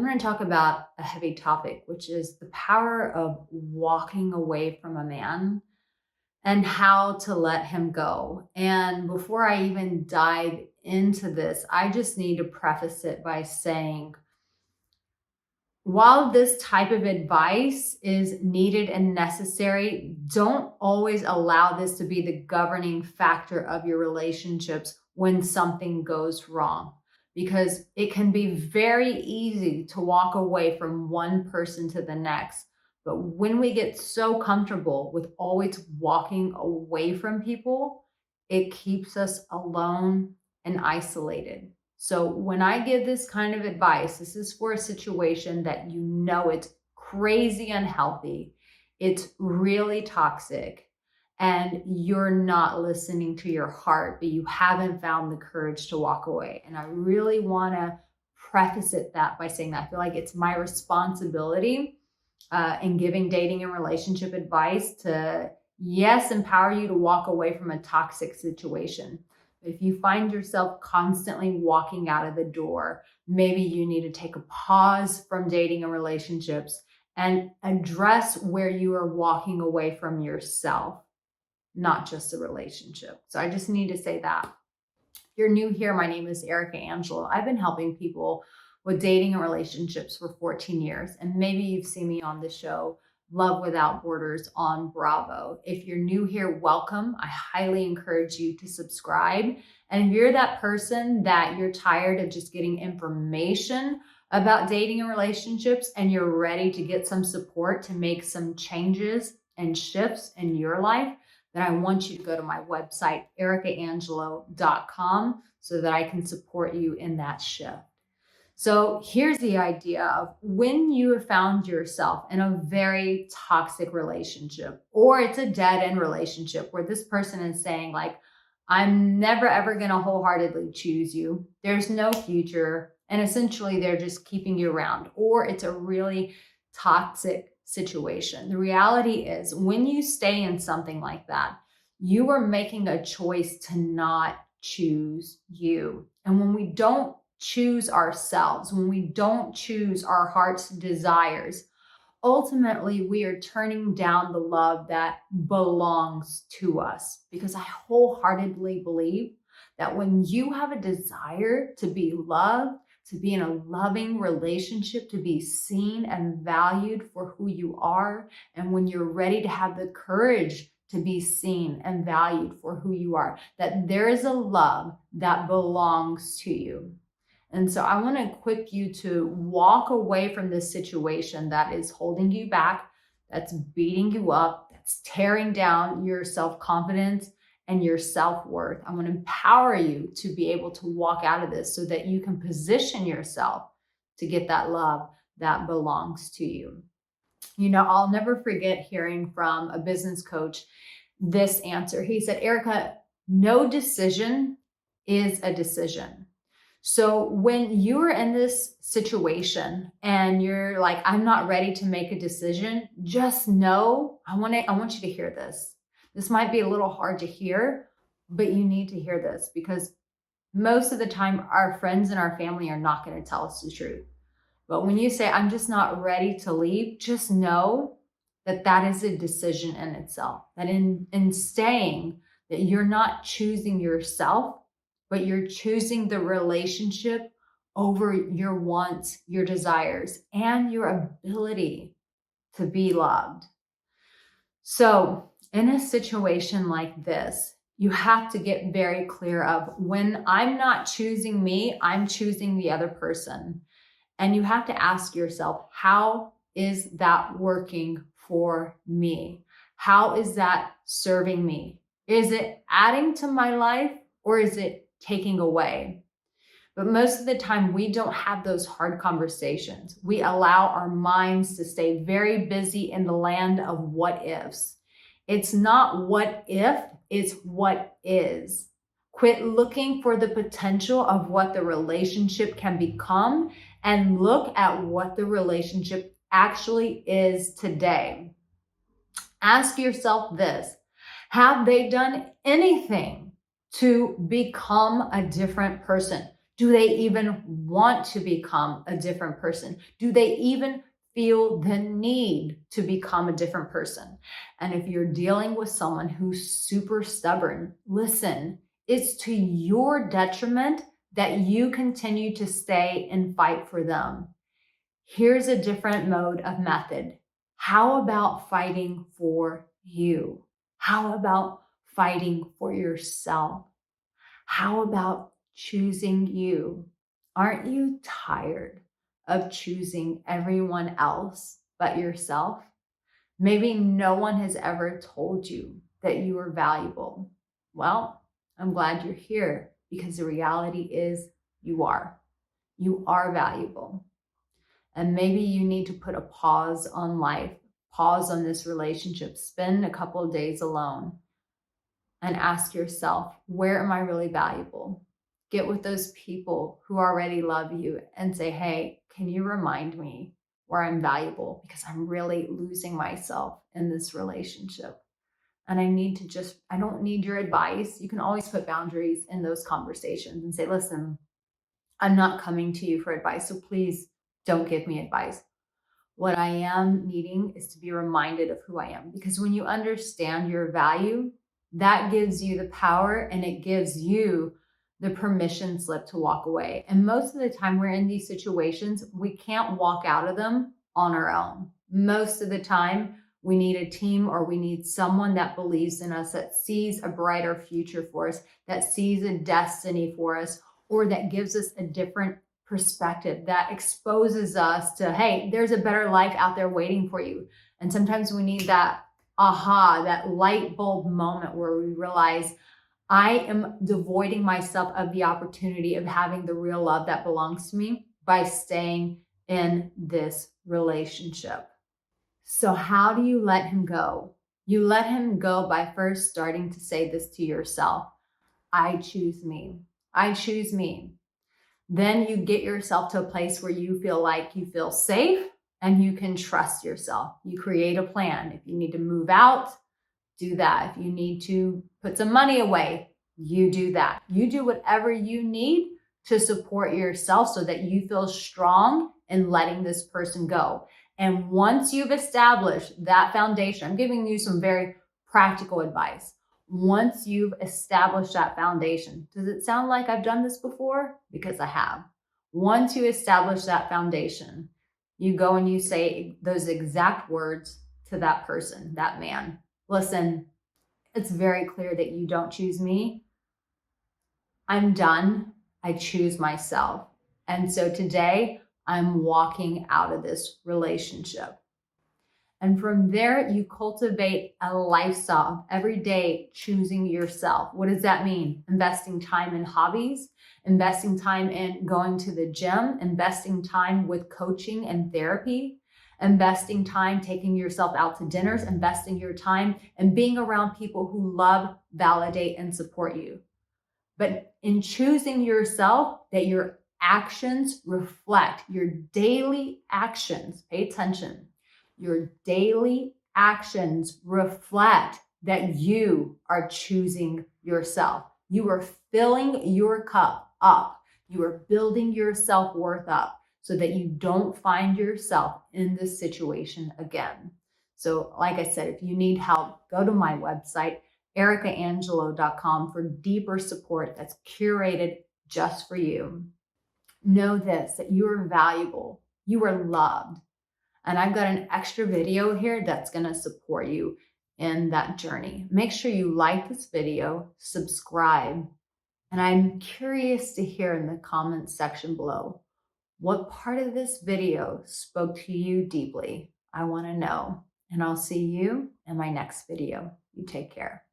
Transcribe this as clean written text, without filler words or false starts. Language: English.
going to talk about a heavy topic, which is the power of walking away from a man and how to let him go. And before I even dive into this, I just need to preface it by saying, while this type of advice is needed and necessary, don't always allow this to be the governing factor of your relationships when something goes wrong, because it can be very easy to walk away from one person to the next. But when we get so comfortable with always walking away from people, it keeps us alone and isolated. So when I give this kind of advice, this is for a situation that you know it's crazy unhealthy, it's really toxic, and you're not listening to your heart, but you haven't found the courage to walk away. And I really want to preface it that by saying that I feel like it's my responsibility in giving dating and relationship advice to, yes, empower you to walk away from a toxic situation. If you find yourself constantly walking out of the door, maybe you need to take a pause from dating and relationships and address where you are walking away from yourself, not just the relationship. So I just need to say that. If you're new here, my name is Arica Angelo. I've been helping people with dating and relationships for 14 years. And maybe you've seen me on the show Love Without Borders on Bravo. If you're new here, welcome. I highly encourage you to subscribe. And if you're that person that you're tired of just getting information about dating and relationships and you're ready to get some support to make some changes and shifts in your life, then I want you to go to my website, aricaangelo.com, so that I can support you in that shift. So here's the idea of when you have found yourself in a very toxic relationship, or it's a dead end relationship where this person is saying like, I'm never ever going to wholeheartedly choose you. There's no future. And essentially they're just keeping you around, or it's a really toxic situation. The reality is when you stay in something like that, you are making a choice to not choose you. And when we don't choose ourselves, when we don't choose our heart's desires, ultimately we are turning down the love that belongs to us. Because I wholeheartedly believe that when you have a desire to be loved, to be in a loving relationship, to be seen and valued for who you are, and when you're ready to have the courage to be seen and valued for who you are, that there is a love that belongs to you. And so I want to equip you to walk away from this situation that is holding you back, that's beating you up, that's tearing down your self-confidence and your self-worth. I want to empower you to be able to walk out of this so that you can position yourself to get that love that belongs to you. You know, I'll never forget hearing from a business coach this answer. He said, Arica, no decision is a decision. So when you're in this situation and you're like, I'm not ready to make a decision, just know, I want you to hear this. This might be a little hard to hear, but you need to hear this, because most of the time our friends and our family are not going to tell us the truth. But when you say, I'm just not ready to leave, just know that that is a decision in itself. That in staying, that you're not choosing yourself, but you're choosing the relationship over your wants, your desires, and your ability to be loved. So in a situation like this, you have to get very clear of, when I'm not choosing me, I'm choosing the other person. And you have to ask yourself, how is that working for me? How is that serving me? Is it adding to my life, or is it taking away? But most of the time, we don't have those hard conversations. We allow our minds to stay very busy in the land of what ifs. It's not what if, it's what is. Quit looking for the potential of what the relationship can become and look at what the relationship actually is today. Ask yourself this: have they done anything to become a different person, Do they even want to become a different person? Do they even feel the need to become a different person? And if you're dealing with someone who's super stubborn, listen, it's to your detriment that you continue to stay and fight for them. Here's a different mode of method. How about fighting for you? How about fighting for yourself? How about choosing you? Aren't you tired of choosing everyone else but yourself? Maybe no one has ever told you that you are valuable. Well, I'm glad you're here because the reality is you are. You are valuable. And maybe you need to put a pause on life, pause on this relationship, spend a couple of days alone and ask yourself, where am I really valuable? Get with those people who already love you and say, hey, can you remind me where I'm valuable? Because I'm really losing myself in this relationship. And I don't need your advice. You can always put boundaries in those conversations and say, listen, I'm not coming to you for advice. So please don't give me advice. What I am needing is to be reminded of who I am. Because when you understand your value, that gives you the power and it gives you the permission slip to walk away. And most of the time we're in these situations, we can't walk out of them on our own. Most of the time, we need a team or we need someone that believes in us, that sees a brighter future for us, that sees a destiny for us, or that gives us a different perspective, that exposes us to, hey, there's a better life out there waiting for you. And sometimes we need that aha, that light bulb moment where we realize I am devoiding myself of the opportunity of having the real love that belongs to me by staying in this relationship. So how do you let him go? You let him go by first starting to say this to yourself. I choose me. I choose me. Then you get yourself to a place where you feel like you feel safe and you can trust yourself. You create a plan. If you need to move out, do that. If you need to put some money away, you do that. You do whatever you need to support yourself so that you feel strong in letting this person go. And once you've established that foundation, I'm giving you some very practical advice. Once you've established that foundation, does it sound like I've done this before? Because I have. Once you establish that foundation, you go and you say those exact words to that person, that man. Listen, it's very clear that you don't choose me. I'm done. I choose myself. And so today I'm walking out of this relationship. And from there, you cultivate a lifestyle of every day choosing yourself. What does that mean? Investing time in hobbies, investing time in going to the gym, investing time with coaching and therapy, investing time taking yourself out to dinners, investing your time and being around people who love, validate, and support you. But in choosing yourself, that your actions reflect your daily actions. Pay attention. Your daily actions reflect that you are choosing yourself. You are filling your cup up. You are building your self-worth up so that you don't find yourself in this situation again. So like I said, if you need help, go to my website, aricaangelo.com, for deeper support that's curated just for you. Know this, that you are valuable, you are loved. And I've got an extra video here that's going to support you in that journey. Make sure you like this video, subscribe, and I'm curious to hear in the comments section below, what part of this video spoke to you deeply? I want to know. And I'll see you in my next video. You take care.